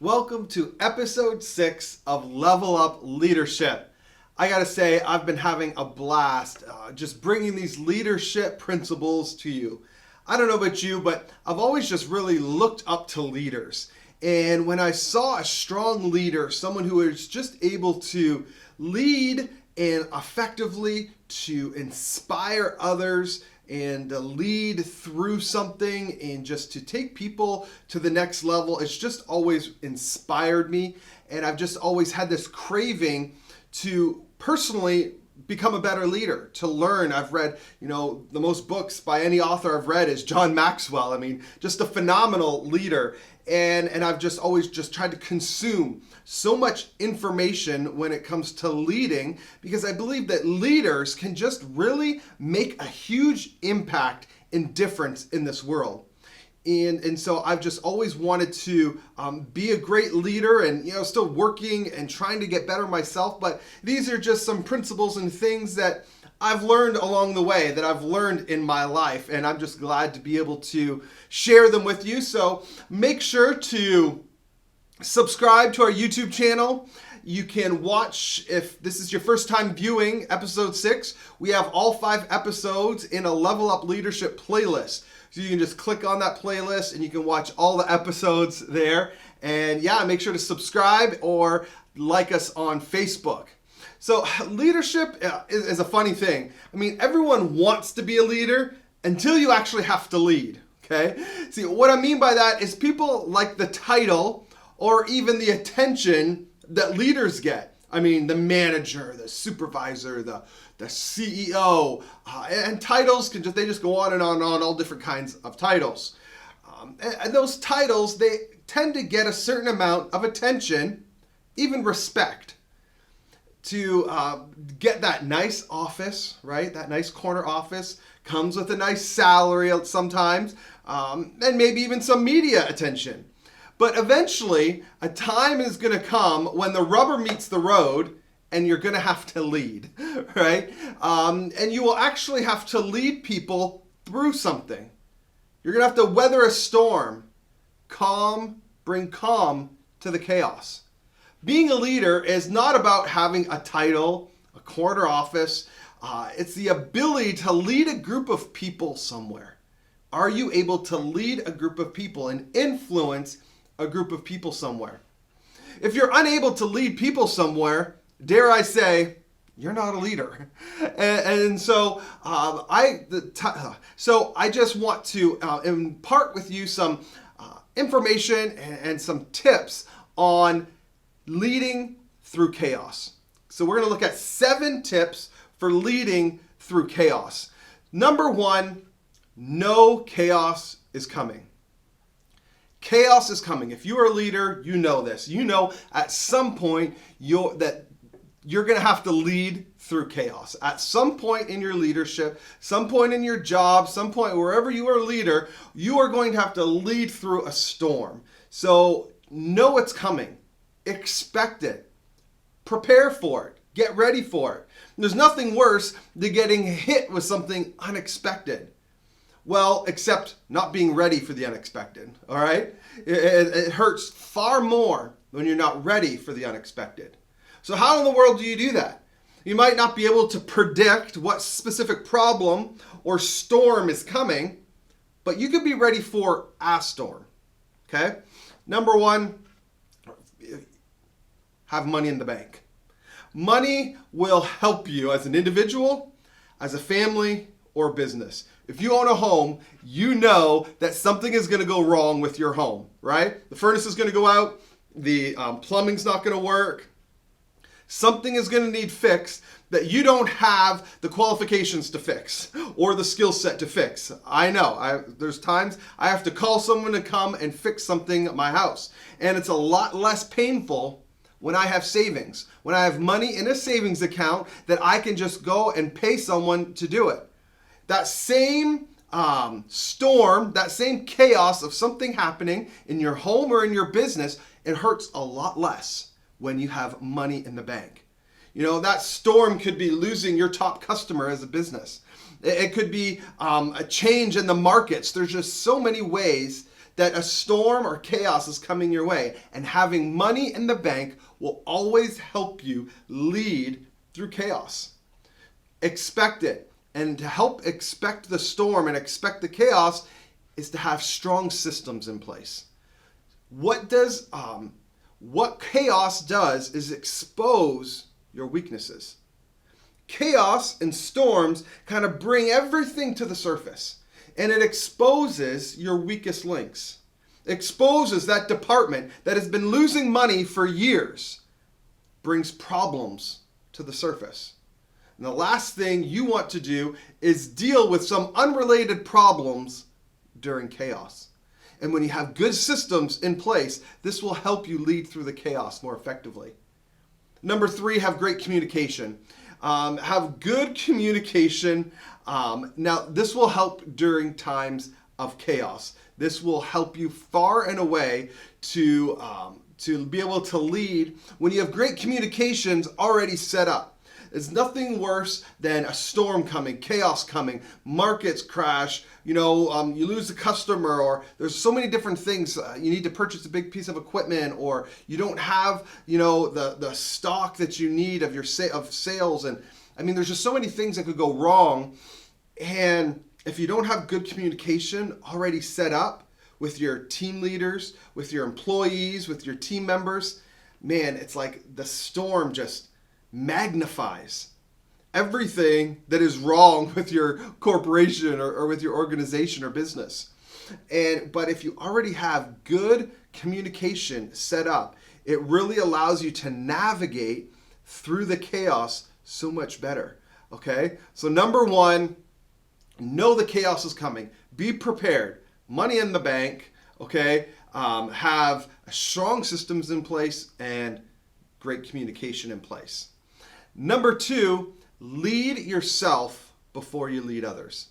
Welcome to episode 6 of Level Up Leadership. I gotta say, I've been having a blast just bringing these leadership principles to you. I don't know about you, but I've always just really looked up to leaders. And when I saw a strong leader, someone who is just able to lead and effectively to inspire others and to lead through something and just to take people to the next level, it's just always inspired me. And I've just always had this craving to personally become a better leader, to learn. I've read, the most books by any author I've read is John Maxwell. I mean, just a phenomenal leader. And I've just always just tried to consume so much information when it comes to leading, because I believe that leaders can just really make a huge impact and difference in this world. And so I've just always wanted to be a great leader and, still working and trying to get better myself. But these are just some principles and things that I've learned along the way, that I've learned in my life. And I'm just glad to be able to share them with you. So make sure to subscribe to our YouTube channel. You can watch, if this is your first time viewing episode 6, we have all 5 episodes in a Level Up Leadership playlist. So you can just click on that playlist and you can watch all the episodes there. And make sure to subscribe or like us on Facebook. So leadership is a funny thing. I mean, everyone wants to be a leader until you actually have to lead, okay? See, what I mean by that is people like the title or even the attention that leaders get. I mean, the manager, the supervisor, the CEO, and titles they just go on and on and on, all different kinds of titles. And those titles, they tend to get a certain amount of attention, even respect, to get that nice office, right? That nice corner office comes with a nice salary sometimes, and maybe even some media attention. But eventually, a time is going to come when the rubber meets the road and you're going to have to lead, right? And you will actually have to lead people through something. You're going to have to weather a storm. Bring calm to the chaos. Being a leader is not about having a title, a corner office. It's the ability to lead a group of people somewhere. Are you able to lead a group of people and influence a group of people somewhere? If you're unable to lead people somewhere, dare I say, you're not a leader. So I just want to impart with you some information and some tips on leading through chaos. So we're going to look at 7 tips for leading through chaos. Number 1, know chaos is coming. Chaos is coming. If you are a leader, you know this. You know at some point you're going to have to lead through chaos. At some point in your leadership, some point in your job, some point wherever you are a leader, you are going to have to lead through a storm. So know it's coming. Expect it. Prepare for it. Get ready for it. There's nothing worse than getting hit with something unexpected. Well, except not being ready for the unexpected, all right? It hurts far more when you're not ready for the unexpected. So how in the world do you do that? You might not be able to predict what specific problem or storm is coming, but you could be ready for a storm, okay? Number 1, have money in the bank. Money will help you as an individual, as a family, or business. If you own a home, you know that something is going to go wrong with your home, right? The furnace is going to go out, the plumbing's not going to work, something is going to need fixed that you don't have the qualifications to fix or the skill set to fix. I know, there's times I have to call someone to come and fix something at my house, and it's a lot less painful when I have savings, when I have money in a savings account that I can just go and pay someone to do it. That same storm, that same chaos of something happening in your home or in your business, it hurts a lot less when you have money in the bank. That storm could be losing your top customer as a business. It could be a change in the markets. There's just so many ways that a storm or chaos is coming your way, and having money in the bank will always help you lead through chaos. Expect it. And to help expect the storm and expect the chaos is to have strong systems in place. What chaos does is expose your weaknesses. Chaos and storms kind of bring everything to the surface, and it exposes your weakest links. Exposes that department that has been losing money for years, brings problems to the surface. And the last thing you want to do is deal with some unrelated problems during chaos. And when you have good systems in place, this will help you lead through the chaos more effectively. Number 3, have great communication. Have good communication. Now, this will help during times of chaos. This will help you far and away to be able to lead when you have great communications already set up. There's nothing worse than a storm coming, chaos coming, markets crash, you lose a customer, or there's so many different things. You need to purchase a big piece of equipment, or you don't have, the stock that you need of your sales. And I mean, there's just so many things that could go wrong. And if you don't have good communication already set up with your team leaders, with your employees, with your team members, man, it's like the storm just magnifies everything that is wrong with your corporation or with your organization or business. But if you already have good communication set up, it really allows you to navigate through the chaos so much better. Okay? So number 1, know the chaos is coming. Be prepared. Money in the bank. Okay? Have strong systems in place and great communication in place. Number 2, lead yourself before you lead others.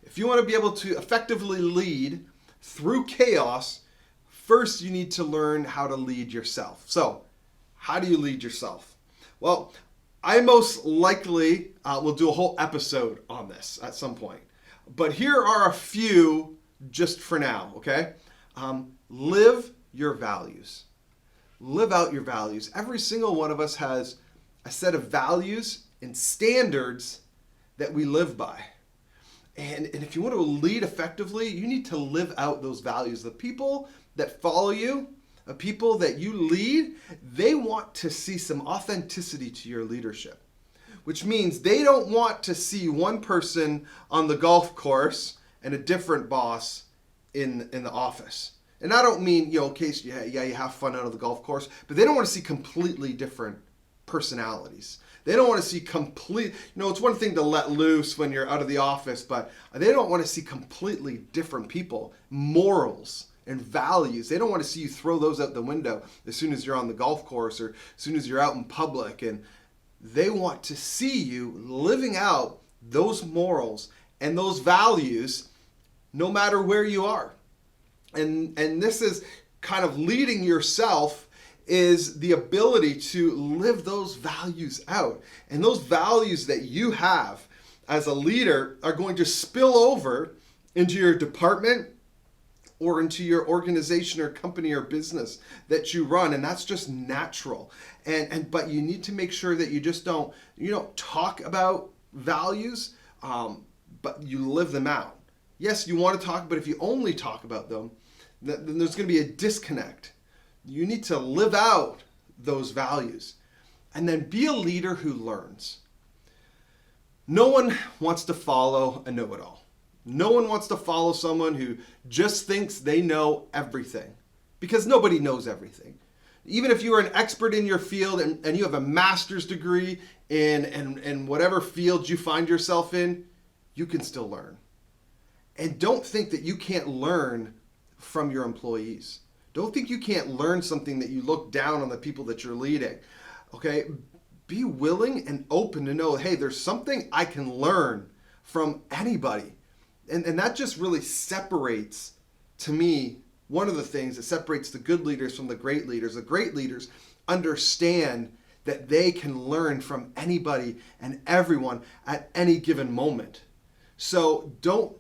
If you want to be able to effectively lead through chaos, first you need to learn how to lead yourself. So, how do you lead yourself? Well, I most likely will do a whole episode on this at some point. But here are a few just for now, okay? Live your values. Live out your values. Every single one of us has a set of values and standards that we live by. And if you want to lead effectively, you need to live out those values. The people that follow you, the people that you lead, they want to see some authenticity to your leadership, which means they don't want to see one person on the golf course and a different boss in the office. And I don't mean, in case you have fun out of the golf course, but they don't want to see completely different personalities. They don't want to see it's one thing to let loose when you're out of the office, but they don't want to see completely different people, morals and values. They don't want to see you throw those out the window as soon as you're on the golf course or as soon as you're out in public. And they want to see you living out those morals and those values no matter where you are. And this is kind of leading yourself, is the ability to live those values out. And those values that you have as a leader are going to spill over into your department or into your organization or company or business that you run. And that's just natural. But you need to make sure that you just don't talk about values, but you live them out. Yes, you want to talk, but if you only talk about them, then there's going to be a disconnect. You need to live out those values and then be a leader who learns. No one wants to follow a know-it-all. No one wants to follow someone who just thinks they know everything, because nobody knows everything. Even if you are an expert in your field and you have a master's degree in whatever field you find yourself in, you can still learn. And don't think that you can't learn from your employees. Don't think you can't learn something that you look down on the people that you're leading. Okay? Be willing and open to know, hey, there's something I can learn from anybody. And that just really separates, to me, one of the things that separates the good leaders from the great leaders. The great leaders understand that they can learn from anybody and everyone at any given moment. So don't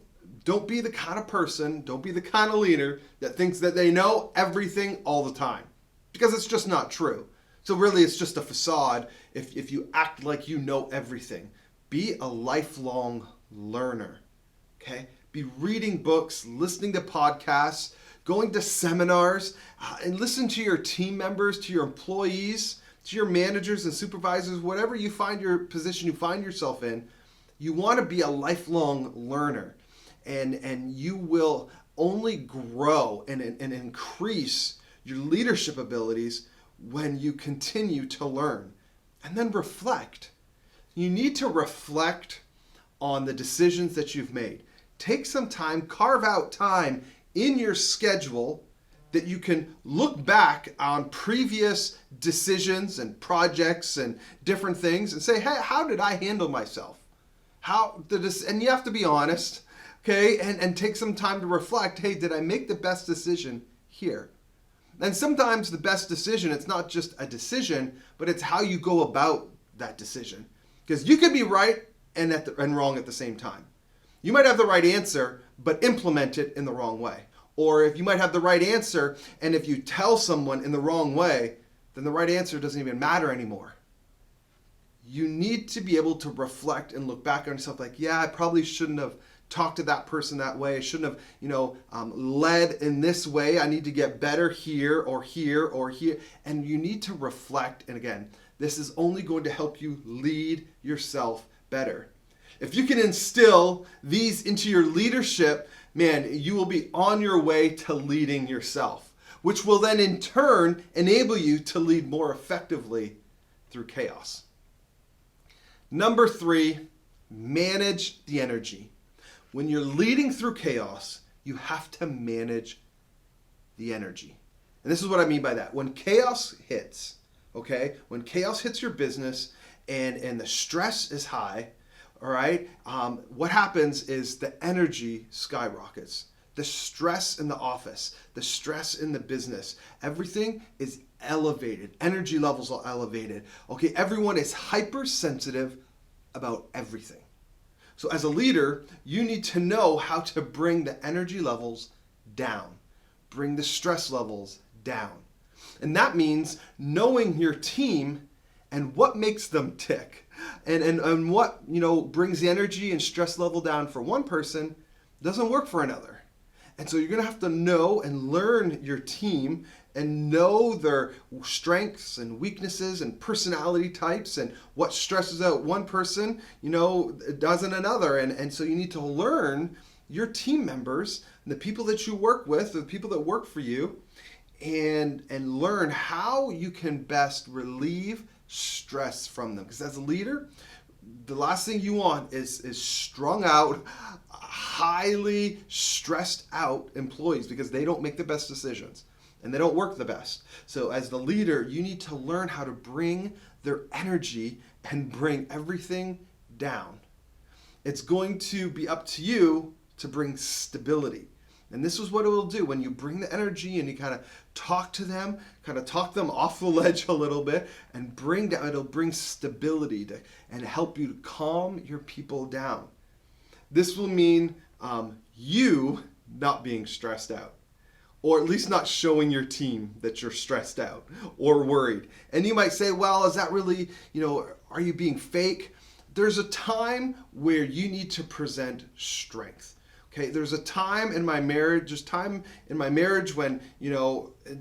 Don't be the kind of person, don't be the kind of leader that thinks that they know everything all the time, because it's just not true. So really, it's just a facade if you act like you know everything. Be a lifelong learner, okay? Be reading books, listening to podcasts, going to seminars, and listen to your team members, to your employees, to your managers and supervisors, whatever you find your position you find yourself in. You want to be a lifelong learner, and you will only grow and increase your leadership abilities when you continue to learn. And then reflect. You need to reflect on the decisions that you've made. Take some time, carve out time in your schedule that you can look back on previous decisions and projects and different things and say, hey, how did I handle myself? And you have to be honest, okay? And take some time to reflect, hey, did I make the best decision here? And sometimes the best decision, it's not just a decision, but it's how you go about that decision. Because you can be right and wrong at the same time. You might have the right answer, but implement it in the wrong way. Or if you might have the right answer, and if you tell someone in the wrong way, then the right answer doesn't even matter anymore. You need to be able to reflect and look back on yourself like, yeah, I probably shouldn't have talked to that person that way. I shouldn't have, led in this way. I need to get better here or here or here. And you need to reflect. And again, this is only going to help you lead yourself better. If you can instill these into your leadership, man, you will be on your way to leading yourself, which will then in turn enable you to lead more effectively through chaos. Number 3, manage the energy. When you're leading through chaos, you have to manage the energy. And this is what I mean by that. When chaos hits, okay, when chaos hits your business and the stress is high, all right, what happens is the energy skyrockets. The stress in the office, the stress in the business, everything is elevated. Energy levels are elevated. Okay, everyone is hypersensitive about everything. So as a leader, you need to know how to bring the energy levels down, bring the stress levels down. And that means knowing your team and what makes them tick. And what, brings the energy and stress level down for one person doesn't work for another. And so you're going to have to know and learn your team and know their strengths and weaknesses and personality types and what stresses out one person, doesn't another. And so you need to learn your team members, the people that you work with, the people that work for you, and learn how you can best relieve stress from them. Because as a leader, the last thing you want is strung out, highly stressed out employees, because they don't make the best decisions and they don't work the best. So as the leader, you need to learn how to bring their energy and bring everything down. It's going to be up to you to bring stability. And this is what it will do when you bring the energy and you kind of talk to them, kind of talk them off the ledge a little bit and it'll bring stability and help you to calm your people down. This will mean you not being stressed out, or at least not showing your team that you're stressed out or worried. And you might say, well, is that really, are you being fake? There's a time where you need to present strength. Okay, there's a time in my marriage, when,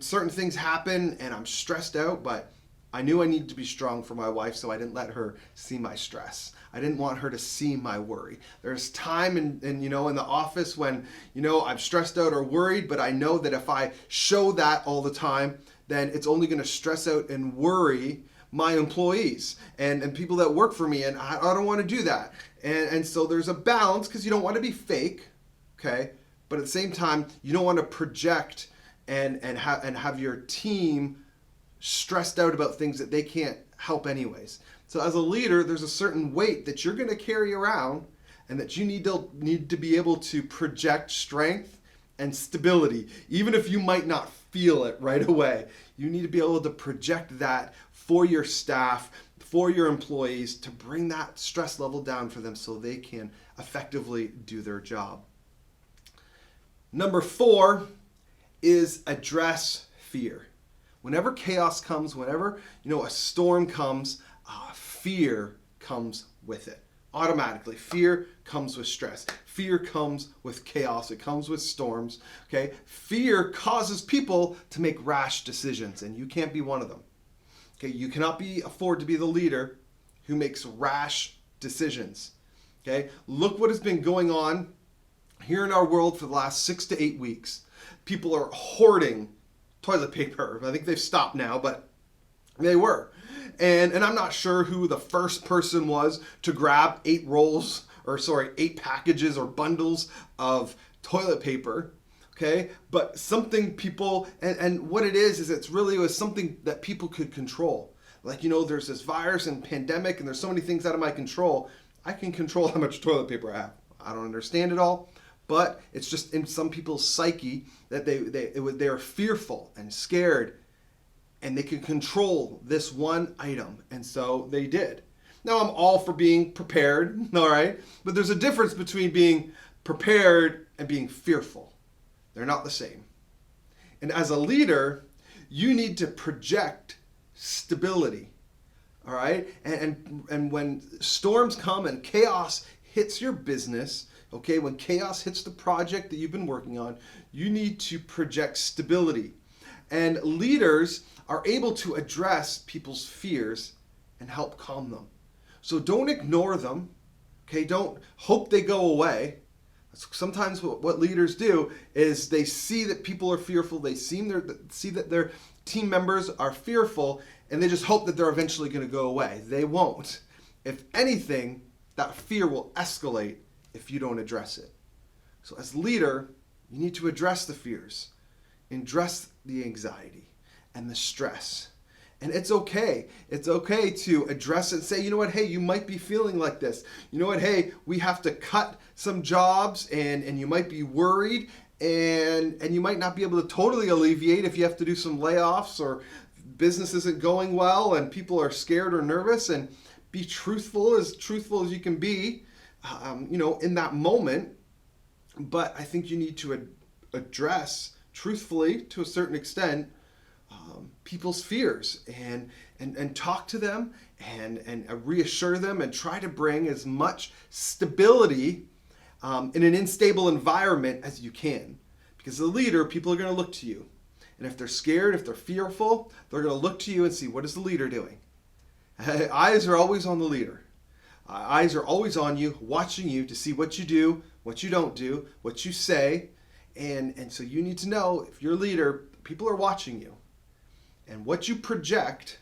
certain things happen and I'm stressed out, but I knew I needed to be strong for my wife, so I didn't let her see my stress. I didn't want her to see my worry. There's time in the office when, I'm stressed out or worried, but I know that if I show that all the time, then it's only going to stress out and worry my employees and people that work for me, and I don't want to do that. And so there's a balance, because you don't want to be fake. Okay, but at the same time, you don't want to project and have your team stressed out about things that they can't help anyways. So as a leader, there's a certain weight that you're going to carry around, and that you need to be able to project strength and stability, even if you might not feel it right away. You need to be able to project that for your staff, for your employees, to bring that stress level down for them so they can effectively do their job. Number 4 is address fear. Whenever chaos comes, whenever a storm comes, fear comes with it. Automatically, fear comes with stress. Fear comes with chaos. It comes with storms. Okay, fear causes people to make rash decisions, and you can't be one of them. Okay, you cannot afford to be the leader who makes rash decisions. Okay, look what has been going on here in our world for the last 6 to 8 weeks. People are hoarding toilet paper. I think they've stopped now, but they were. And I'm not sure who the first person was to grab 8 packages or bundles of toilet paper. Okay, but something people, and what it is it really was something that people could control. Like, there's this virus and pandemic, and there's so many things out of my control. I can control how much toilet paper I have. I don't understand it all, but it's just in some people's psyche that they're fearful and scared, and they can control this one item, and so they did. Now, I'm all for being prepared, all right? But there's a difference between being prepared and being fearful. They're not the same. And as a leader, you need to project stability, all right? And when storms come and chaos hits your business, okay, when chaos hits the project that you've been working on, you need to project stability. And leaders are able to address people's fears and help calm them. So don't ignore them, okay? Don't hope they go away. Sometimes what leaders do is they see that people are fearful, they see that their team members are fearful, and they just hope that they're eventually going to go away. They won't. If anything, that fear will escalate if you don't address it. So as leader, you need to address the fears, address the anxiety and the stress. And it's okay. It's okay to address it and say, hey, you might be feeling like this. Hey, we have to cut some jobs and you might be worried and you might not be able to totally alleviate if you have to do some layoffs or business isn't going well and people are scared or nervous, and be truthful as you can be, in that moment. But I think you need to address truthfully, to a certain extent, people's fears and talk to them and reassure them and try to bring as much stability in an unstable environment as you can. Because as a leader, people are going to look to you. And if they're scared, if they're fearful, they're going to look to you and see, what is the leader doing? Eyes are always on the leader. Eyes are always on you, watching you to see what you do, what you don't do, what you say. And so you need to know, if you're a leader, people are watching you. And what you project,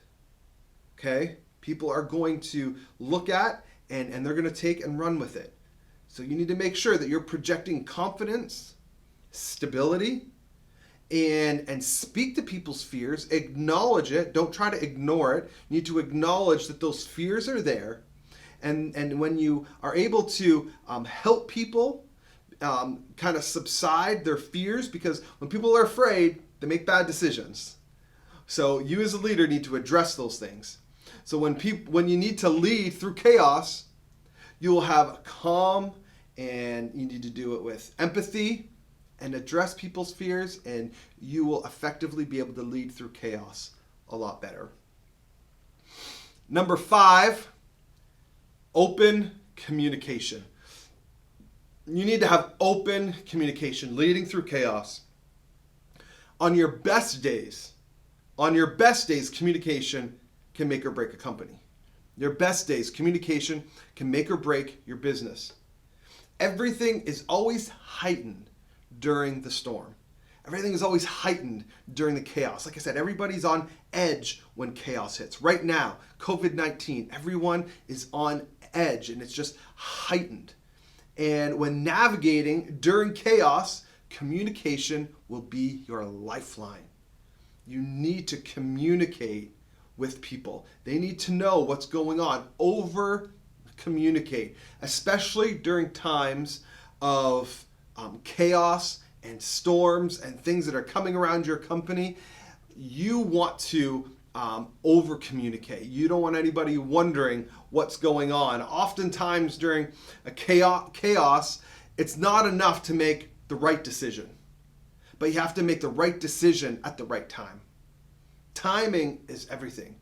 okay, people are going to look at and they're going to take and run with it. So you need to make sure that you're projecting confidence, stability, and speak to people's fears, acknowledge it, don't try to ignore it. You need to acknowledge that those fears are there. And when you are able to help people kind of subside their fears, because when people are afraid, they make bad decisions. So you as a leader need to address those things. So when you need to lead through chaos, you will have calm, and you need to do it with empathy and address people's fears, and you will effectively be able to lead through chaos a lot better. Number 5, open communication. You need to have open communication leading through chaos. On your best days, communication can make or break a company. Your best days, communication can make or break your business. Everything is always heightened during the storm. Everything is always heightened during the chaos. Like I said, everybody's on edge when chaos hits. Right now, COVID-19, everyone is on edge, and it's just heightened. And when navigating during chaos, communication will be your lifeline. You need to communicate with people. They need to know what's going on. Over-communicate, especially during times of chaos and storms and things that are coming around your company. You want to over-communicate. You don't want anybody wondering what's going on. Oftentimes during a chaos, it's not enough to make the right decision. but you have to make the right decision at the right time. Timing is everything.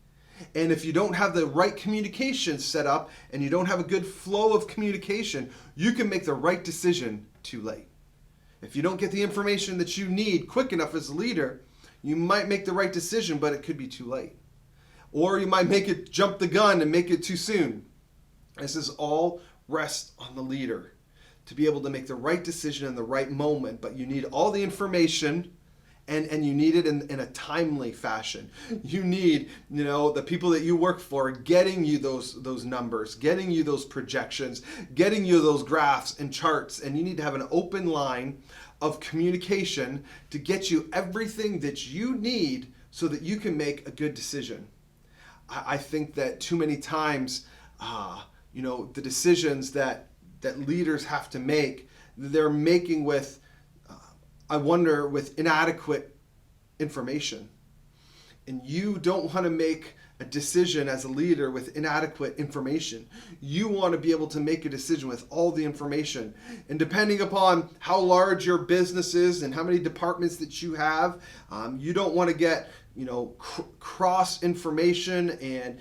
And if you don't have the right communication set up and you don't have a good flow of communication, you can make the right decision too late. If you don't get the information that you need quick enough as a leader, you might make the right decision, but it could be too late. Or you might make it jump the gun and make it too soon. This is all rest on the leader to be able to make the right decision in the right moment, but you need all the information and you need it in a timely fashion. You need, the people that you work for getting you those numbers, getting you those projections, getting you those graphs and charts, and you need to have an open line of communication to get you everything that you need so that you can make a good decision. I think that too many times, the decisions that leaders have to make, they're making with inadequate information. And you don't want to make a decision as a leader with inadequate information. You want to be able to make a decision with all the information. And depending upon how large your business is and how many departments that you have, you don't want to get cross information and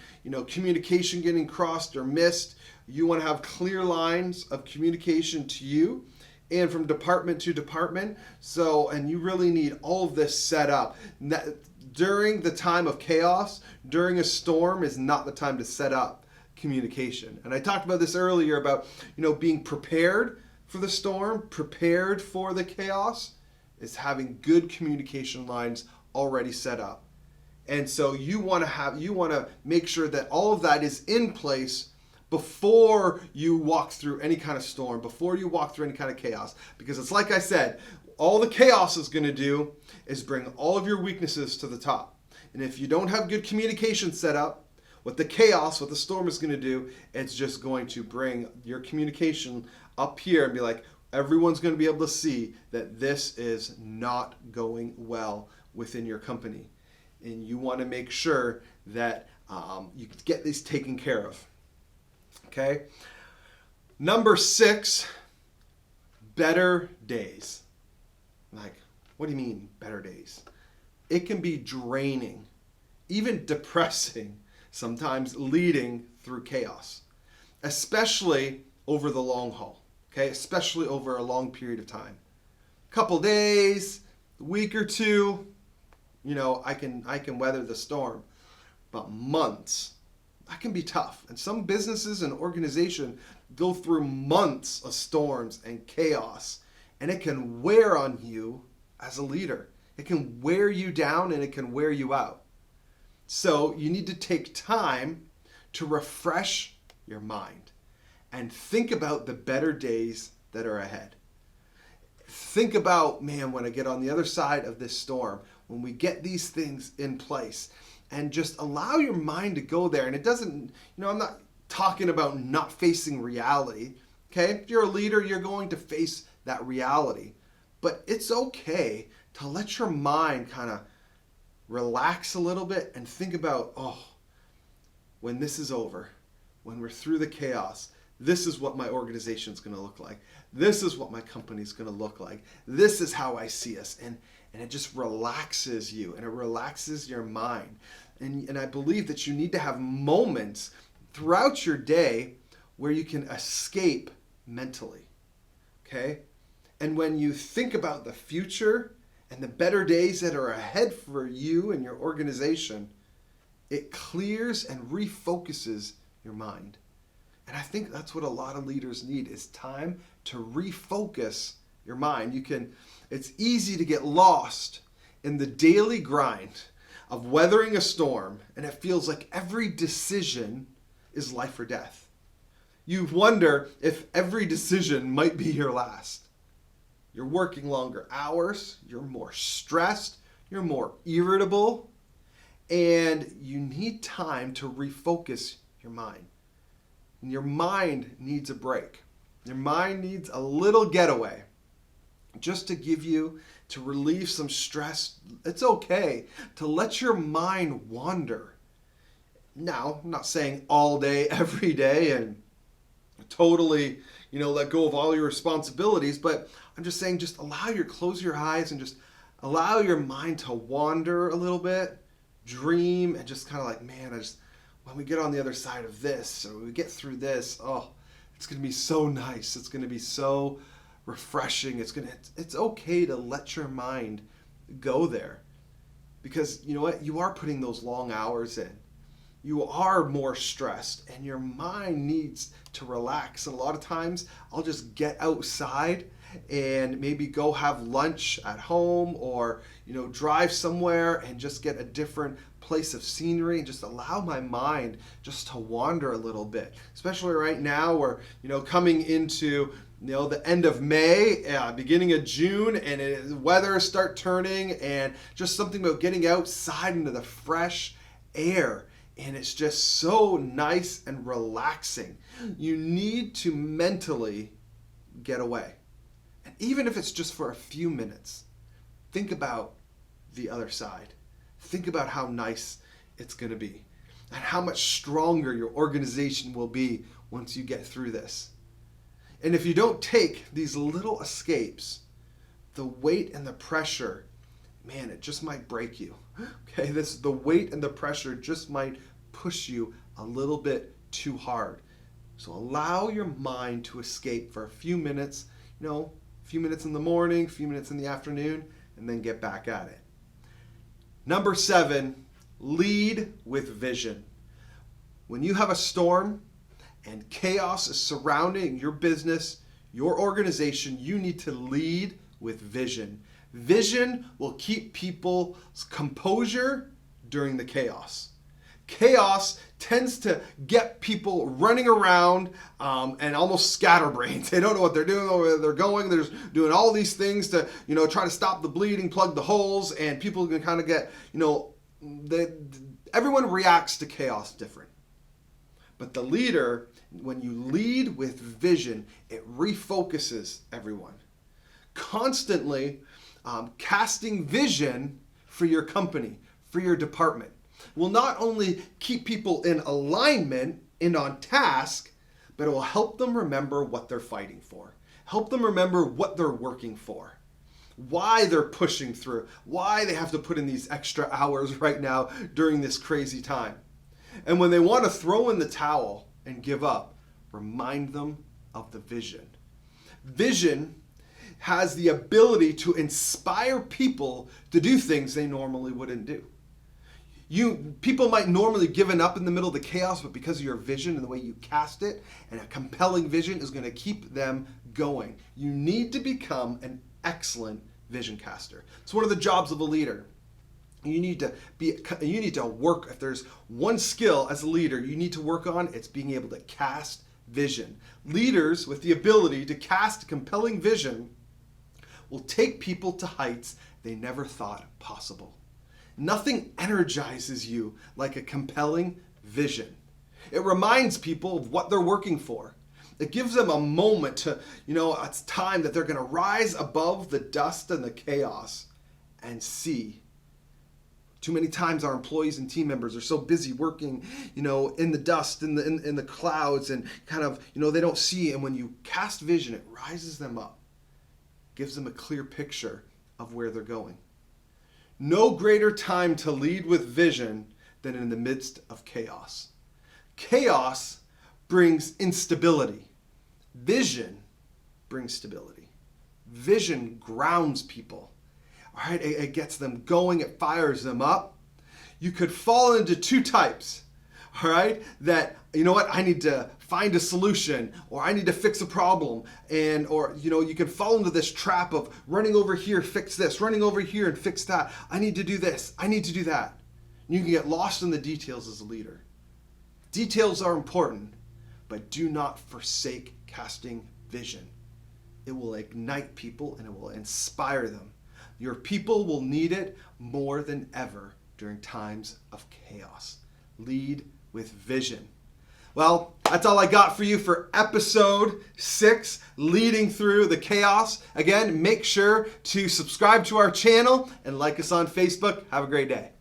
communication getting crossed or missed. You want to have clear lines of communication to you and from department to department. And you really need all of this set up. During the time of chaos, during a storm, is not the time to set up communication. And I talked about this earlier about, being prepared for the storm, prepared for the chaos, is having good communication lines already set up. And so you want to make sure that all of that is in place before you walk through any kind of storm, before you walk through any kind of chaos. Because it's like I said, all the chaos is going to do is bring all of your weaknesses to the top. And if you don't have good communication set up, what the storm is going to do, it's just going to bring your communication up here and be like, everyone's going to be able to see that this is not going well within your company. And you want to make sure that you get these taken care of. Okay? Number 6, better days. Like, what do you mean, better days? It can be draining, even depressing, sometimes leading through chaos, especially over the long haul, okay? Especially over a long period of time. Couple days, a week or two, I can weather the storm. But months, that can be tough. And some businesses and organizations go through months of storms and chaos, and it can wear on you as a leader. It can wear you down and it can wear you out. So you need to take time to refresh your mind and think about the better days that are ahead. Think about, when I get on the other side of this storm, when we get these things in place, and just allow your mind to go there. And it doesn't, I'm not talking about not facing reality. Okay? If you're a leader, you're going to face that reality. But it's okay to let your mind kind of relax a little bit and think about, when this is over, when we're through the chaos, this is what my organization is going to look like. This is what my company is going to look like. This is how I see us. And it just relaxes you and it relaxes your mind. And I believe that you need to have moments throughout your day where you can escape mentally. Okay? And when you think about the future and the better days that are ahead for you and your organization, it clears and refocuses your mind. And I think that's what a lot of leaders need, is time to refocus your mind. It's easy to get lost in the daily grind of weathering a storm, and it feels like every decision is life or death. You wonder if every decision might be your last. You're working longer hours, you're more stressed, you're more irritable, and you need time to refocus your mind. And your mind needs a break. Your mind needs a little getaway just to relieve some stress. It's okay to let your mind wander. Now, I'm not saying all day, every day, and totally, let go of all your responsibilities, but I'm just saying, close your eyes and just Allow your mind to wander a little bit, dream, and just kind of like, man, when we get on the other side of this, or when we get through this, oh, it's going to be so nice. It's going to be so refreshing. It's okay to let your mind go there, because you know what? You are putting those long hours in. You are more stressed, and your mind needs to relax. And a lot of times I'll just get outside and maybe go have lunch at home, or drive somewhere and just get a different place of scenery and just allow my mind just to wander a little bit. Especially right now, we're coming into the end of May, beginning of June, and weather start turning, and just something about getting outside into the fresh air. And it's just so nice and relaxing. You need to mentally get away. And even if it's just for a few minutes, think about the other side. Think about how nice it's going to be, and how much stronger your organization will be once you get through this. And if you don't take these little escapes, the weight and the pressure, man, it just might break you. Okay, the weight and the pressure just might push you a little bit too hard. So allow your mind to escape for a few minutes, a few minutes in the morning, a few minutes in the afternoon, and then get back at it. Number 7, lead with vision. When you have a storm and chaos is surrounding your business, your organization, you need to lead with vision. Vision will keep people's composure during the chaos. Chaos tends to get people running around and almost scatterbrains. They don't know what they're doing or where they're going. They're just doing all these things to, try to stop the bleeding, plug the holes, and people can kind of get, everyone reacts to chaos different. But the leader, when you lead with vision, it refocuses everyone. Constantly casting vision for your company, for your department, will not only keep people in alignment and on task, but it will help them remember what they're fighting for. Help them remember what they're working for, why they're pushing through, why they have to put in these extra hours right now during this crazy time. And when they want to throw in the towel and give up, remind them of the vision. Vision has the ability to inspire people to do things they normally wouldn't do. People might normally given up in the middle of the chaos, but because of your vision and the way you cast it, and a compelling vision is going to keep them going. You need to become an excellent vision caster. It's one of the jobs of a leader. You need to work. If there's one skill as a leader you need to work on, it's being able to cast vision. Leaders with the ability to cast compelling vision will take people to heights they never thought possible. Nothing energizes you like a compelling vision. It reminds people of what they're working for. It gives them a moment to, it's time that they're going to rise above the dust and the chaos and see. Too many times our employees and team members are so busy working, in the dust, in the clouds, and kind of, they don't see. And when you cast vision, it rises them up, gives them a clear picture of where they're going. No greater time to lead with vision than in the midst of chaos. Chaos brings instability. Vision brings stability. Vision grounds people. All right, it gets them going, it fires them up. You could fall into two types. All right, that, I need to find a solution, or I need to fix a problem, or you can fall into this trap of running over here, fix this, running over here and fix that. I need to do this, I need to do that. You can get lost in the details as a leader. Details are important, but do not forsake casting vision. It will ignite people and it will inspire them. Your people will need it more than ever during times of chaos. Lead with vision. Well, that's all I got for you for episode 6, Leading Through the Chaos. Again, make sure to subscribe to our channel and like us on Facebook. Have a great day.